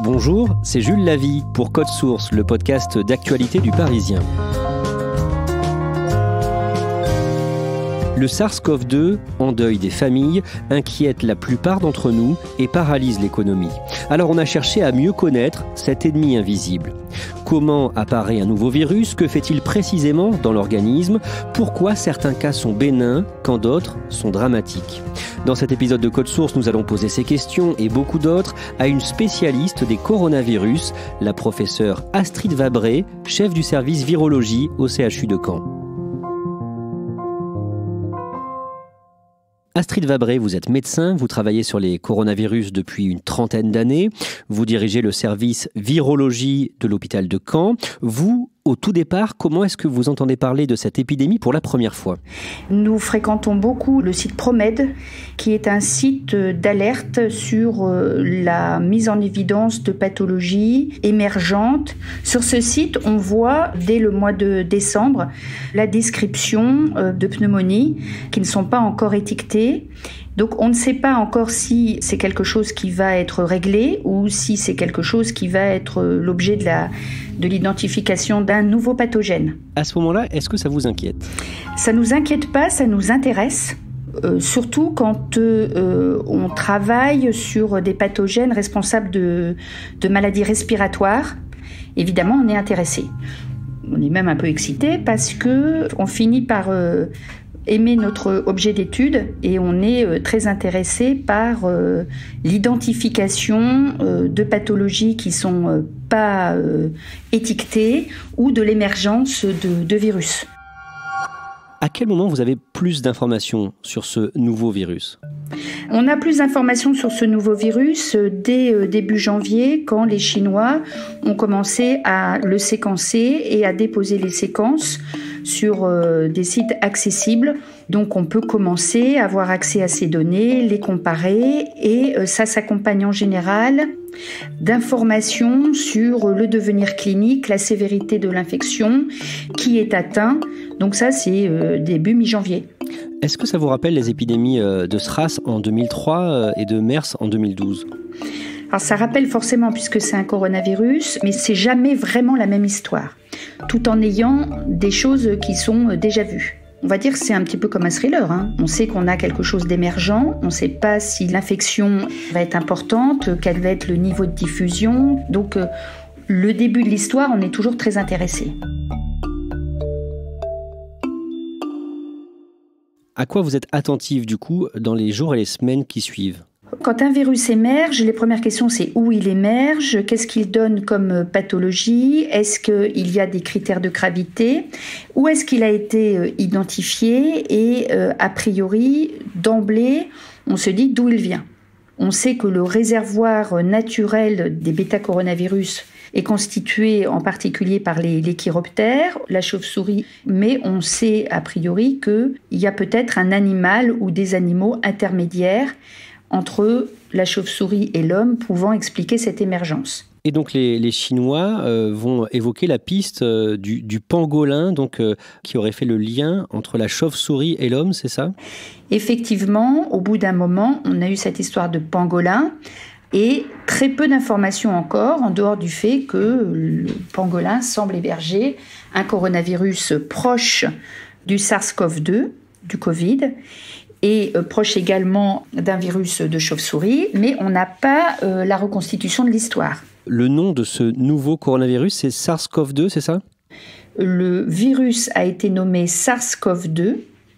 Bonjour, c'est Jules Lavie pour Code Source, le podcast d'actualité du Parisien. Le SARS-CoV-2 endeuille des familles, inquiète la plupart d'entre nous et paralyse l'économie. Alors on a cherché à mieux connaître cet ennemi invisible. Comment apparaît un nouveau virus? Que fait-il précisément dans l'organisme? Pourquoi certains cas sont bénins quand d'autres sont dramatiques? Dans cet épisode de Code Source, nous allons poser ces questions et beaucoup d'autres à une spécialiste des coronavirus, la professeure Astrid Vabré, chef du service virologie au CHU de Caen. Astrid Vabré, vous êtes médecin, vous travaillez sur les coronavirus depuis une trentaine d'années, vous dirigez le service virologie de l'hôpital de Caen. Vous, au tout départ, comment est-ce que vous entendez parler de cette épidémie pour la première fois? Nous fréquentons beaucoup le site ProMed, qui est un site d'alerte sur la mise en évidence de pathologies émergentes. Sur ce site, on voit dès le mois de décembre la description de pneumonies qui ne sont pas encore étiquetées. Donc on ne sait pas encore si c'est quelque chose qui va être réglé ou si c'est quelque chose qui va être l'objet de l'identification d'un nouveau pathogène. À ce moment-là, est-ce que ça vous inquiète? Ça ne nous inquiète pas, ça nous intéresse. Surtout quand on travaille sur des pathogènes responsables de maladies respiratoires. Évidemment, on est intéressé. On est même un peu excité parce qu'on finit par aimer notre objet d'étude et on est très intéressé par l'identification de pathologies qui sont pas étiquetées ou de l'émergence de virus. À quel moment vous avez plus d'informations sur ce nouveau virus? On a plus d'informations sur ce nouveau virus dès début janvier, quand les Chinois ont commencé à le séquencer et à déposer les séquences sur des sites accessibles. Donc on peut commencer à avoir accès à ces données, les comparer et ça s'accompagne en général d'informations sur le devenir clinique, la sévérité de l'infection, qui est atteint. Donc ça c'est début mi-janvier. Est-ce que ça vous rappelle les épidémies de SRAS en 2003 et de MERS en 2012 ? Alors ça rappelle forcément puisque c'est un coronavirus, mais c'est jamais vraiment la même histoire, tout en ayant des choses qui sont déjà vues. On va dire que c'est un petit peu comme un thriller. On sait qu'on a quelque chose d'émergent, on ne sait pas si l'infection va être importante, quel va être le niveau de diffusion. Donc le début de l'histoire, on est toujours très intéressé. À quoi vous êtes attentif du coup dans les jours et les semaines qui suivent? Quand un virus émerge, les premières questions c'est où il émerge, qu'est-ce qu'il donne comme pathologie, est-ce qu'il y a des critères de gravité, où est-ce qu'il a été identifié et a priori d'emblée on se dit d'où il vient. On sait que le réservoir naturel des bêta-coronavirus est constitué en particulier par les chiroptères, la chauve-souris, mais on sait a priori qu'il y a peut-être un animal ou des animaux intermédiaires entre la chauve-souris et l'homme pouvant expliquer cette émergence. Et donc les Chinois vont évoquer la piste du pangolin, donc, qui aurait fait le lien entre la chauve-souris et l'homme, c'est ça? Effectivement, au bout d'un moment, on a eu cette histoire de pangolin et très peu d'informations encore, en dehors du fait que le pangolin semble héberger un coronavirus proche du SARS-CoV-2, du Covid, et proche également d'un virus de chauve-souris, mais on n'a pas la reconstitution de l'histoire. Le nom de ce nouveau coronavirus, c'est SARS-CoV-2, c'est ça? Le virus a été nommé SARS-CoV-2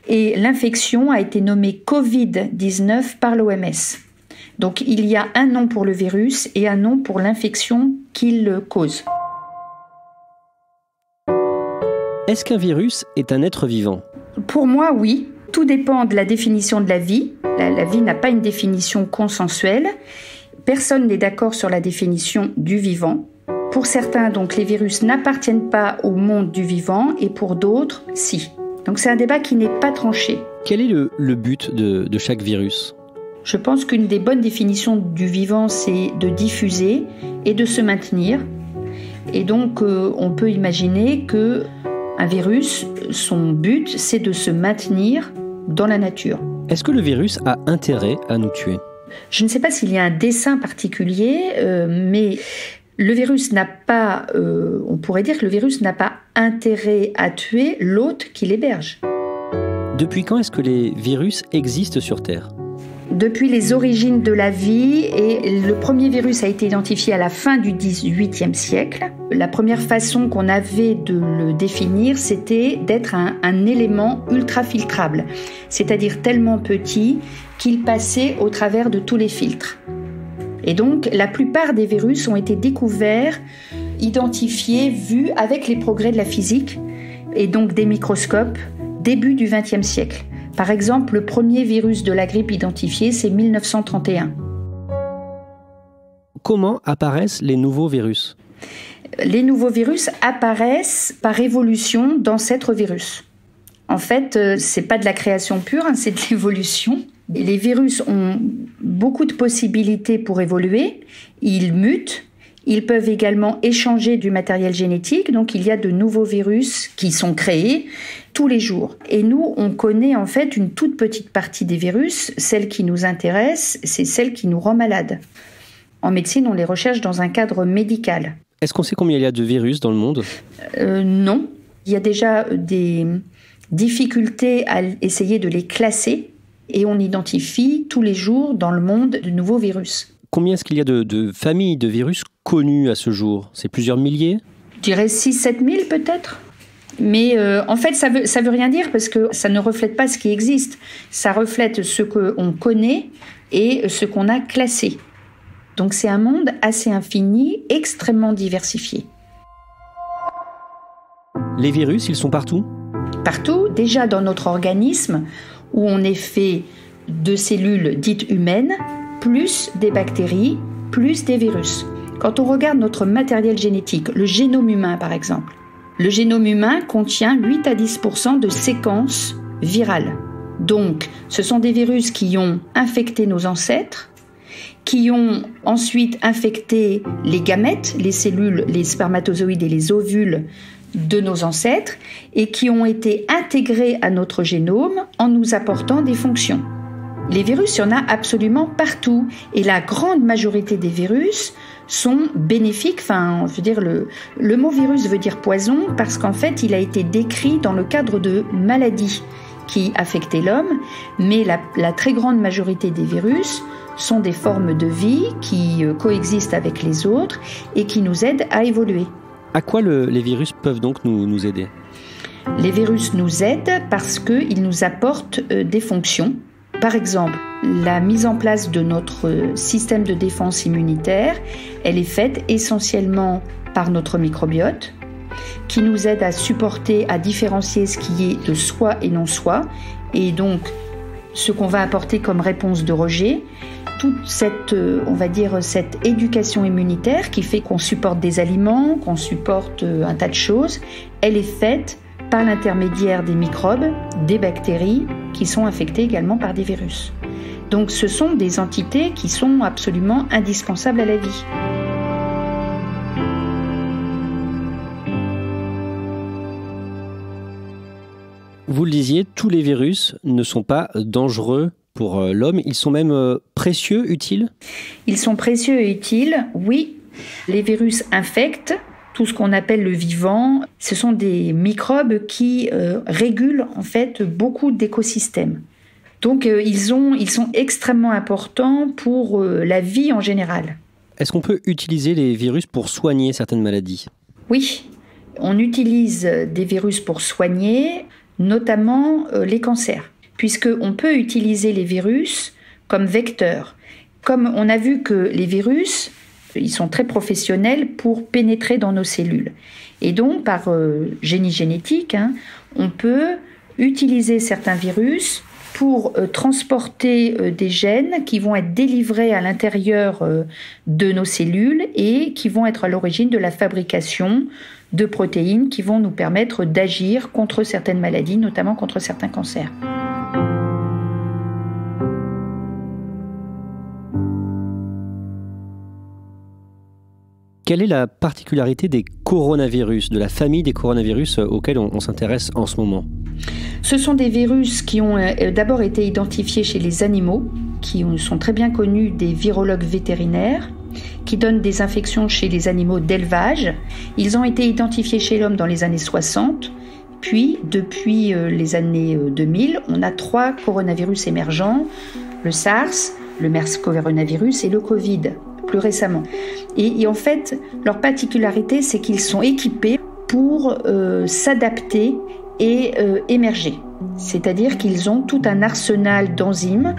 et l'infection a été nommée Covid-19 par l'OMS. Donc il y a un nom pour le virus et un nom pour l'infection qu'il cause. Est-ce qu'un virus est un être vivant? Pour moi, oui. Tout dépend de la définition de la vie. La vie n'a pas une définition consensuelle. Personne n'est d'accord sur la définition du vivant. Pour certains, donc, les virus n'appartiennent pas au monde du vivant et pour d'autres, si. Donc c'est un débat qui n'est pas tranché. Quel est le but de chaque virus? Je pense qu'une des bonnes définitions du vivant, c'est de diffuser et de se maintenir. Et donc, on peut imaginer qu'un virus, son but, c'est de se maintenir dans la nature. Est-ce que le virus a intérêt à nous tuer? Je ne sais pas s'il y a un dessin particulier, mais le virus n'a pas, on pourrait dire que le virus n'a pas intérêt à tuer l'hôte qui l'héberge. Depuis quand est-ce que les virus existent sur Terre ? Depuis les origines de la vie, et le premier virus a été identifié à la fin du XVIIIe siècle. La première façon qu'on avait de le définir, c'était d'être un élément ultrafiltrable, c'est-à-dire tellement petit qu'il passait au travers de tous les filtres. Et donc, la plupart des virus ont été découverts, identifiés, vus avec les progrès de la physique et donc des microscopes, début du XXe siècle. Par exemple, le premier virus de la grippe identifié, c'est 1931. Comment apparaissent les nouveaux virus ? Les nouveaux virus apparaissent par évolution d'ancêtres virus. En fait, c'est pas de la création pure, c'est de l'évolution. Les virus ont beaucoup de possibilités pour évoluer. Ils mutent. Ils peuvent également échanger du matériel génétique, donc il y a de nouveaux virus qui sont créés tous les jours. Et nous, on connaît en fait une toute petite partie des virus. Celle qui nous intéresse, c'est celle qui nous rend malades. En médecine, on les recherche dans un cadre médical. Est-ce qu'on sait combien il y a de virus dans le monde ? Non. Il y a déjà des difficultés à essayer de les classer et on identifie tous les jours dans le monde de nouveaux virus. Combien est-ce qu'il y a de familles de virus connues à ce jour ? C'est plusieurs milliers ? Je dirais 6-7 000 peut-être. Mais en fait, ça veut rien dire parce que ça ne reflète pas ce qui existe. Ça reflète ce qu'on connaît et ce qu'on a classé. Donc c'est un monde assez infini, extrêmement diversifié. Les virus, ils sont partout ? Partout, déjà dans notre organisme, où on est fait de cellules dites humaines, plus des bactéries, plus des virus. Quand on regarde notre matériel génétique, le génome humain par exemple, le génome humain contient 8 à 10% de séquences virales. Donc, ce sont des virus qui ont infecté nos ancêtres, qui ont ensuite infecté les gamètes, les cellules, les spermatozoïdes et les ovules de nos ancêtres, et qui ont été intégrés à notre génome en nous apportant des fonctions. Les virus, il y en a absolument partout. Et la grande majorité des virus sont bénéfiques. Enfin, je veux dire, le mot virus veut dire poison parce qu'en fait, il a été décrit dans le cadre de maladies qui affectaient l'homme. Mais la très grande majorité des virus sont des formes de vie qui coexistent avec les autres et qui nous aident à évoluer. À quoi les virus peuvent donc nous aider ? Les virus nous aident parce qu'ils nous apportent des fonctions. Par exemple, la mise en place de notre système de défense immunitaire, elle est faite essentiellement par notre microbiote, qui nous aide à supporter, à différencier ce qui est de soi et non soi, et donc ce qu'on va apporter comme réponse de rejet. Toute cette, on va dire, cette éducation immunitaire qui fait qu'on supporte des aliments, qu'on supporte un tas de choses, elle est faite par l'intermédiaire des microbes, des bactéries, qui sont infectées également par des virus. Donc ce sont des entités qui sont absolument indispensables à la vie. Vous le disiez, tous les virus ne sont pas dangereux pour l'homme, ils sont même précieux, utiles ? Ils sont précieux et utiles, oui. Les virus infectent tout ce qu'on appelle le vivant. Ce sont des microbes qui régulent en fait beaucoup d'écosystèmes. Donc ils sont extrêmement importants pour la vie en général. Est-ce qu'on peut utiliser les virus pour soigner certaines maladies ? Oui, on utilise des virus pour soigner, notamment les cancers, puisqu'on peut utiliser les virus comme vecteurs. Comme on a vu que les virus, ils sont très professionnels pour pénétrer dans nos cellules. Et donc, par génie génétique, on peut utiliser certains virus pour transporter des gènes qui vont être délivrés à l'intérieur de nos cellules et qui vont être à l'origine de la fabrication de protéines qui vont nous permettre d'agir contre certaines maladies, notamment contre certains cancers. Quelle est la particularité des coronavirus, de la famille des coronavirus auxquels on s'intéresse en ce moment ? Ce sont des virus qui ont d'abord été identifiés chez les animaux qui sont très bien connus des virologues vétérinaires, qui donnent des infections chez les animaux d'élevage. Ils ont été identifiés chez l'homme dans les années 60. Puis, depuis les années 2000, on a 3 coronavirus émergents, le SARS, le MERS coronavirus et le Covid, plus récemment. Et en fait, leur particularité, c'est qu'ils sont équipés pour s'adapter et émerger. C'est-à-dire qu'ils ont tout un arsenal d'enzymes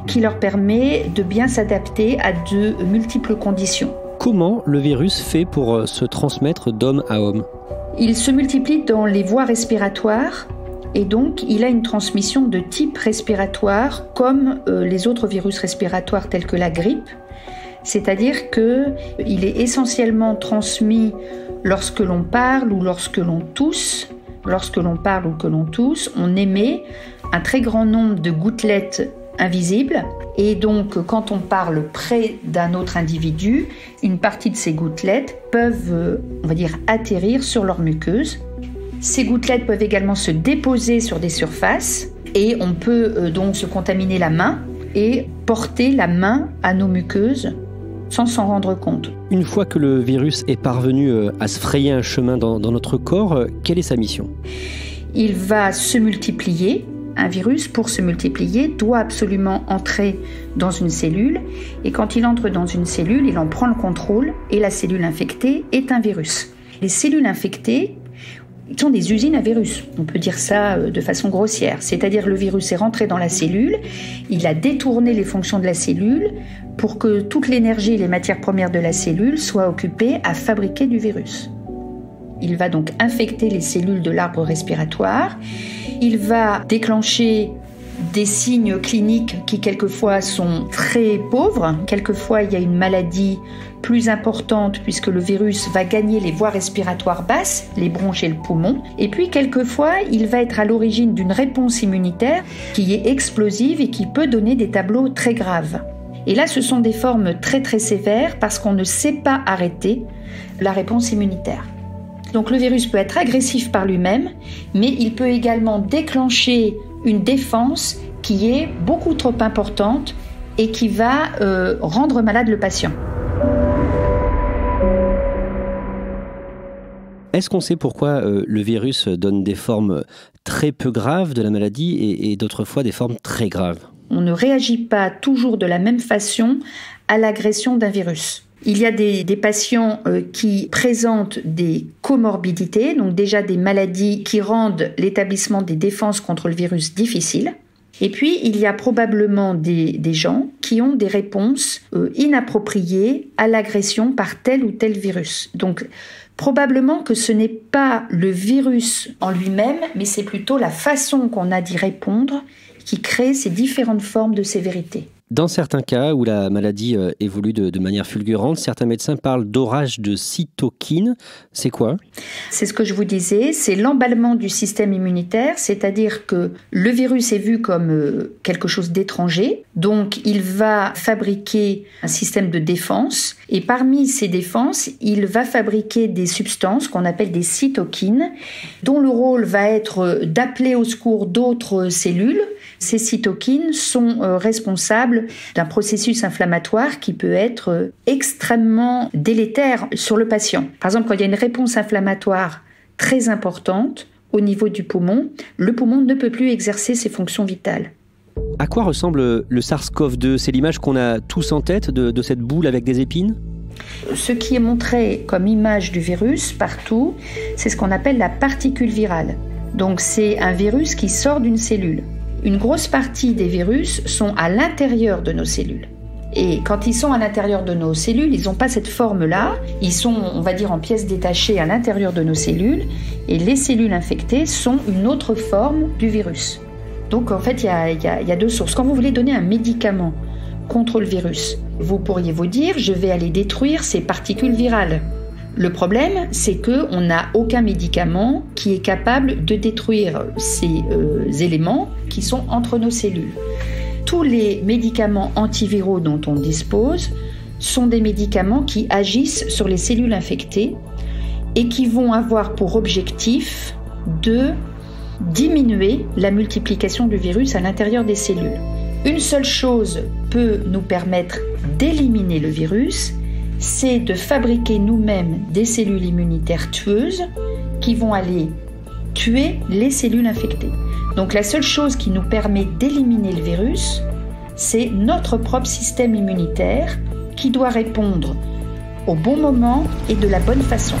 qui leur permet de bien s'adapter à de multiples conditions. Comment le virus fait pour se transmettre d'homme à homme ? Il se multiplie dans les voies respiratoires et donc il a une transmission de type respiratoire comme les autres virus respiratoires tels que la grippe. C'est-à-dire qu'il est essentiellement transmis lorsque l'on parle ou lorsque l'on tousse. Lorsque l'on parle ou que l'on tousse, on émet un très grand nombre de gouttelettes invisibles. Et donc, quand on parle près d'un autre individu, une partie de ces gouttelettes peuvent, atterrir sur leur muqueuse. Ces gouttelettes peuvent également se déposer sur des surfaces et on peut donc se contaminer la main et porter la main à nos muqueuses sans s'en rendre compte. Une fois que le virus est parvenu à se frayer un chemin dans notre corps, quelle est sa mission ? Il va se multiplier. Un virus, pour se multiplier, doit absolument entrer dans une cellule. Et quand il entre dans une cellule, il en prend le contrôle et la cellule infectée est un virus. Les cellules infectées sont des usines à virus. On peut dire ça de façon grossière. C'est-à-dire le virus est rentré dans la cellule, il a détourné les fonctions de la cellule pour que toute l'énergie et les matières premières de la cellule soient occupées à fabriquer du virus. Il va donc infecter les cellules de l'arbre respiratoire. Il va déclencher des signes cliniques qui quelquefois sont très pauvres. Quelquefois, il y a une maladie plus importante puisque le virus va gagner les voies respiratoires basses, les bronches et le poumon. Et puis, quelquefois, il va être à l'origine d'une réponse immunitaire qui est explosive et qui peut donner des tableaux très graves. Et là, ce sont des formes très très sévères parce qu'on ne sait pas arrêter la réponse immunitaire. Donc le virus peut être agressif par lui-même, mais il peut également déclencher une défense qui est beaucoup trop importante et qui va rendre malade le patient. Est-ce qu'on sait pourquoi le virus donne des formes très peu graves de la maladie et d'autres fois des formes très graves ? On ne réagit pas toujours de la même façon à l'agression d'un virus. Il y a des patients qui présentent des comorbidités, donc déjà des maladies qui rendent l'établissement des défenses contre le virus difficile. Et puis, il y a probablement des gens qui ont des réponses inappropriées à l'agression par tel ou tel virus. Donc, probablement que ce n'est pas le virus en lui-même, mais c'est plutôt la façon qu'on a d'y répondre qui crée ces différentes formes de sévérité. Dans certains cas où la maladie évolue de manière fulgurante, certains médecins parlent d'orage de cytokines. C'est quoi ? C'est ce que je vous disais, c'est l'emballement du système immunitaire, c'est-à-dire que le virus est vu comme quelque chose d'étranger, donc il va fabriquer un système de défense, et parmi ces défenses, il va fabriquer des substances qu'on appelle des cytokines, dont le rôle va être d'appeler au secours d'autres cellules. Ces cytokines sont responsables d'un processus inflammatoire qui peut être extrêmement délétère sur le patient. Par exemple, quand il y a une réponse inflammatoire très importante au niveau du poumon, le poumon ne peut plus exercer ses fonctions vitales. À quoi ressemble le SARS-CoV-2 ? C'est l'image qu'on a tous en tête de cette boule avec des épines ? Ce qui est montré comme image du virus partout, c'est ce qu'on appelle la particule virale. Donc c'est un virus qui sort d'une cellule. Une grosse partie des virus sont à l'intérieur de nos cellules. Et quand ils sont à l'intérieur de nos cellules, ils n'ont pas cette forme-là. Ils sont, on va dire, en pièces détachées à l'intérieur de nos cellules. Et les cellules infectées sont une autre forme du virus. Donc, en fait, il y a deux sources. Quand vous voulez donner un médicament contre le virus, vous pourriez vous dire, je vais aller détruire ces particules virales. Le problème, c'est qu'on n'a aucun médicament qui est capable de détruire ces éléments qui sont entre nos cellules. Tous les médicaments antiviraux dont on dispose sont des médicaments qui agissent sur les cellules infectées et qui vont avoir pour objectif de diminuer la multiplication du virus à l'intérieur des cellules. Une seule chose peut nous permettre d'éliminer le virus, c'est de fabriquer nous-mêmes des cellules immunitaires tueuses qui vont aller tuer les cellules infectées. Donc la seule chose qui nous permet d'éliminer le virus, c'est notre propre système immunitaire qui doit répondre au bon moment et de la bonne façon.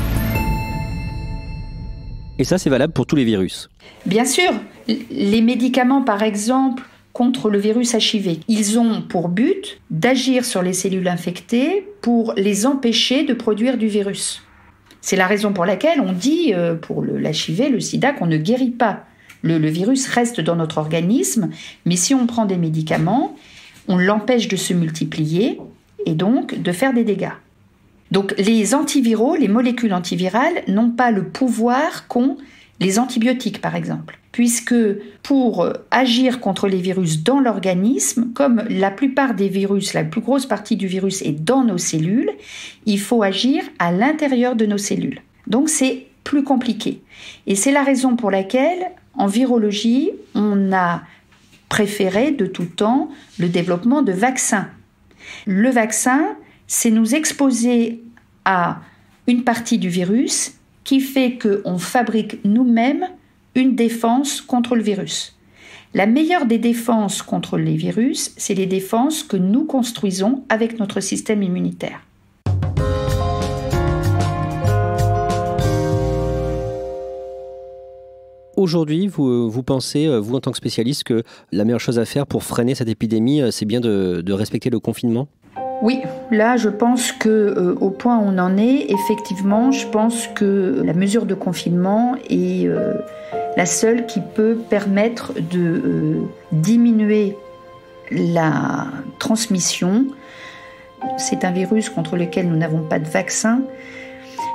Et ça, c'est valable pour tous les virus? Bien sûr. Les médicaments, par exemple, contre le virus HIV, ils ont pour but d'agir sur les cellules infectées pour les empêcher de produire du virus. C'est la raison pour laquelle on dit, pour l'HIV, le sida, qu'on ne guérit pas. Le virus reste dans notre organisme, mais si on prend des médicaments, on l'empêche de se multiplier et donc de faire des dégâts. Donc les antiviraux, les molécules antivirales n'ont pas le pouvoir qu'ont les antibiotiques par exemple, puisque pour agir contre les virus dans l'organisme, comme la plupart des virus, la plus grosse partie du virus est dans nos cellules, il faut agir à l'intérieur de nos cellules. Donc c'est plus compliqué. Et c'est la raison pour laquelle, en virologie, on a préféré de tout temps le développement de vaccins. Le vaccin, c'est nous exposer à une partie du virus qui fait qu'on fabrique nous-mêmes une défense contre le virus. La meilleure des défenses contre les virus, c'est les défenses que nous construisons avec notre système immunitaire. Aujourd'hui, vous pensez, vous en tant que spécialiste, que la meilleure chose à faire pour freiner cette épidémie, c'est bien de respecter le confinement ? Oui, là je pense que au point où on en est, effectivement, je pense que la mesure de confinement est la seule qui peut permettre de diminuer la transmission. C'est un virus contre lequel nous n'avons pas de vaccin.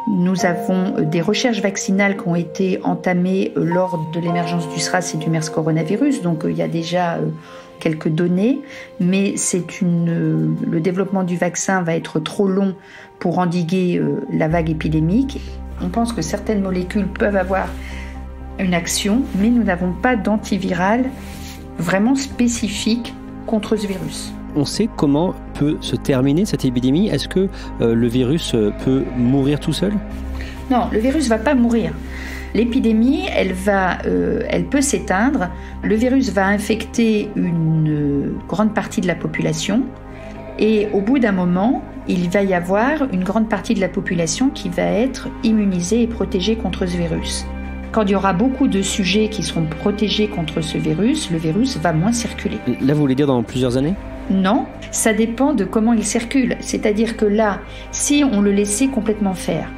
Nous avons des recherches vaccinales qui ont été entamées lors de l'émergence du SRAS et du MERS coronavirus, donc il y a déjà quelques données, mais le développement du vaccin va être trop long pour endiguer la vague épidémique. On pense que certaines molécules peuvent avoir une action, mais nous n'avons pas d'antiviral vraiment spécifique contre ce virus. On sait comment peut se terminer cette épidémie. Est-ce que le virus peut mourir tout seul ? Non, le virus ne va pas mourir. L'épidémie, elle peut s'éteindre. Le virus va infecter une grande partie de la population. Et au bout d'un moment, il va y avoir une grande partie de la population qui va être immunisée et protégée contre ce virus. Quand il y aura beaucoup de sujets qui seront protégés contre ce virus, le virus va moins circuler. Là, vous voulez dire dans plusieurs années ? Non, ça dépend de comment il circule. C'est-à-dire que là, si on le laissait complètement faire,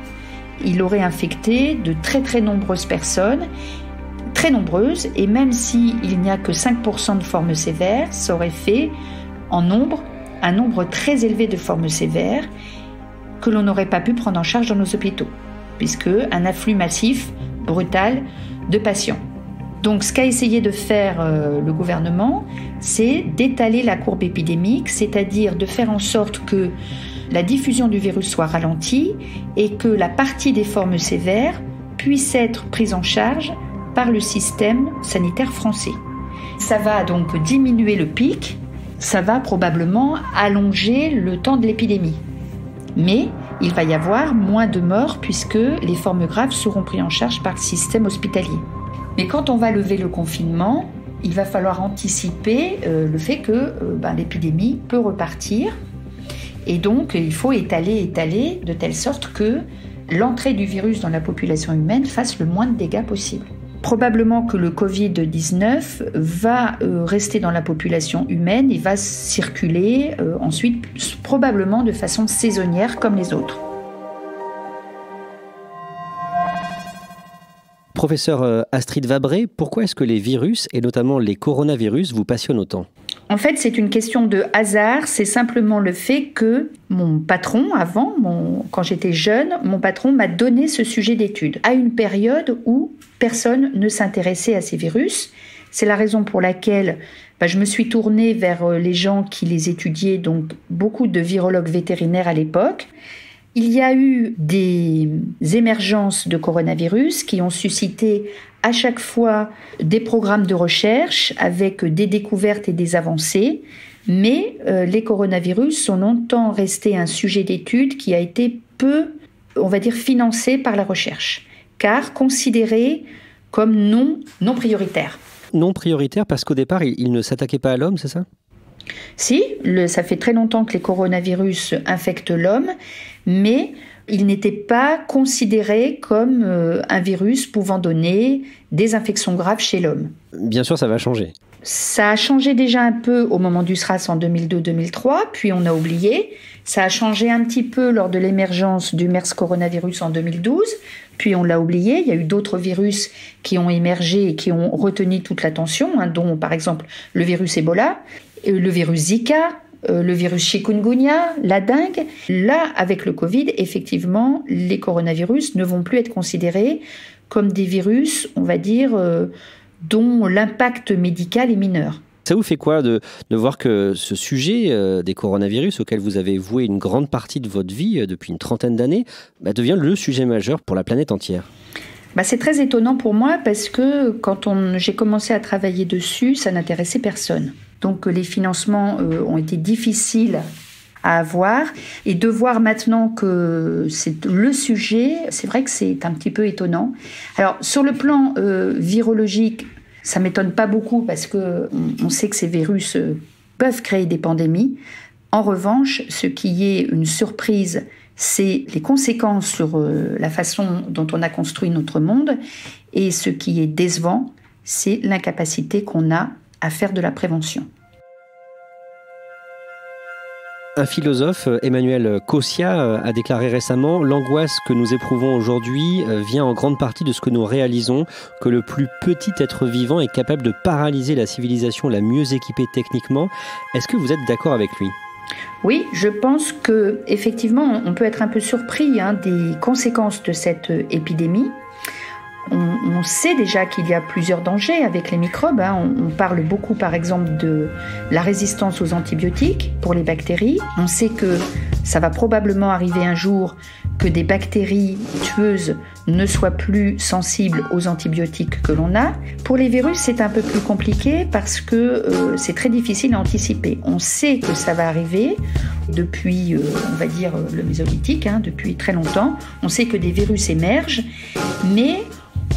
il aurait infecté de très très nombreuses personnes, très nombreuses, et même s'il n'y a que 5% de formes sévères, ça aurait fait en nombre un nombre très élevé de formes sévères que l'on n'aurait pas pu prendre en charge dans nos hôpitaux, puisque un afflux massif, brutal, de patients. Donc ce qu'a essayé de faire le gouvernement, c'est d'étaler la courbe épidémique, c'est-à-dire de faire en sorte que la diffusion du virus soit ralentie et que la partie des formes sévères puisse être prise en charge par le système sanitaire français. Ça va donc diminuer le pic, ça va probablement allonger le temps de l'épidémie. Mais il va y avoir moins de morts puisque les formes graves seront prises en charge par le système hospitalier. Mais quand on va lever le confinement, il va falloir anticiper le fait que l'épidémie peut repartir. Et donc, il faut étaler de telle sorte que l'entrée du virus dans la population humaine fasse le moins de dégâts possible. Probablement que le Covid-19 va rester dans la population humaine et va circuler ensuite, probablement de façon saisonnière comme les autres. Professeur Astrid Vabré, pourquoi est-ce que les virus, et notamment les coronavirus, vous passionnent autant ? En fait, c'est une question de hasard. C'est simplement le fait que mon patron, quand j'étais jeune, mon patron m'a donné ce sujet d'étude à une période où personne ne s'intéressait à ces virus. C'est la raison pour laquelle je me suis tournée vers les gens qui les étudiaient, donc beaucoup de virologues vétérinaires à l'époque. Il y a eu des émergences de coronavirus qui ont suscité à chaque fois des programmes de recherche avec des découvertes et des avancées, mais les coronavirus sont longtemps restés un sujet d'étude qui a été peu, on va dire, financé par la recherche, car considéré comme non prioritaire. Non prioritaire parce qu'au départ, il ne s'attaquait pas à l'homme, c'est ça ? Si, ça fait très longtemps que les coronavirus infectent l'homme, mais il n'était pas considéré comme un virus pouvant donner des infections graves chez l'homme. Bien sûr, ça va changer. Ça a changé déjà un peu au moment du SRAS en 2002-2003, puis on a oublié. Ça a changé un petit peu lors de l'émergence du MERS coronavirus en 2012, puis on l'a oublié. Il y a eu d'autres virus qui ont émergé et qui ont retenu toute l'attention, dont par exemple le virus Ebola, le virus Zika, le virus chikungunya, la dengue. Là, avec le Covid, effectivement, les coronavirus ne vont plus être considérés comme des virus, on va dire, dont l'impact médical est mineur. Ça vous fait quoi de voir que ce sujet des coronavirus, auquel vous avez voué une grande partie de votre vie depuis une trentaine d'années, devient le sujet majeur pour la planète entière ? C'est très étonnant pour moi parce que quand j'ai commencé à travailler dessus, ça n'intéressait personne. Donc les financements ont été difficiles à avoir, et de voir maintenant que c'est le sujet, c'est vrai que c'est un petit peu étonnant. Alors sur le plan virologique, ça m'étonne pas beaucoup parce que on sait que ces virus peuvent créer des pandémies. En revanche, ce qui est une surprise, c'est les conséquences sur la façon dont on a construit notre monde, et ce qui est décevant, c'est l'incapacité qu'on a à faire de la prévention. Un philosophe, Emmanuel Kossia, a déclaré récemment « L'angoisse que nous éprouvons aujourd'hui vient en grande partie de ce que nous réalisons, que le plus petit être vivant est capable de paralyser la civilisation la mieux équipée techniquement ». Est-ce que vous êtes d'accord avec lui ? Oui, je pense qu'effectivement, on peut être un peu surpris des conséquences de cette épidémie. On sait déjà qu'il y a plusieurs dangers avec les microbes. On parle beaucoup, par exemple, de la résistance aux antibiotiques pour les bactéries. On sait que ça va probablement arriver un jour que des bactéries tueuses ne soient plus sensibles aux antibiotiques que l'on a. Pour les virus, c'est un peu plus compliqué parce que c'est très difficile à anticiper. On sait que ça va arriver depuis, on va dire, le Mésolithique, depuis très longtemps. On sait que des virus émergent, mais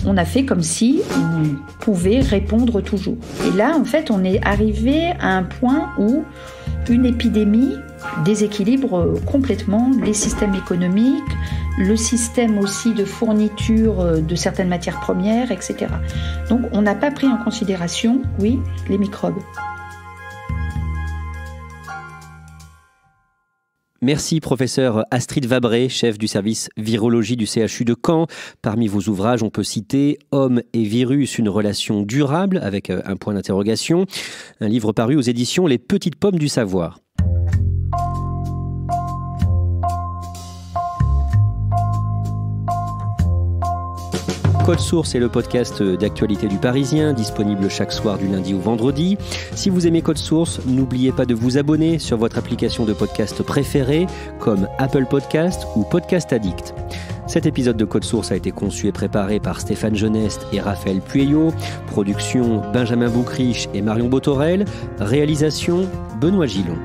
on a fait comme si on pouvait répondre toujours. Et là, en fait, on est arrivé à un point où une épidémie déséquilibre complètement les systèmes économiques, le système aussi de fourniture de certaines matières premières, etc. Donc, on n'a pas pris en considération, oui, les microbes. Merci professeur Astrid Vabré, chef du service virologie du CHU de Caen. Parmi vos ouvrages, on peut citer « Homme et virus, une relation durable » avec un point d'interrogation. Un livre paru aux éditions Les Petites Pommes du Savoir. Code Source est le podcast d'actualité du Parisien, disponible chaque soir du lundi au vendredi. Si vous aimez Code Source, n'oubliez pas de vous abonner sur votre application de podcast préférée, comme Apple Podcast ou Podcast Addict. Cet épisode de Code Source a été conçu et préparé par Stéphane Geneste et Raphaël Pueyo. Production Benjamin Boucriche et Marion Botorel. Réalisation Benoît Gillon.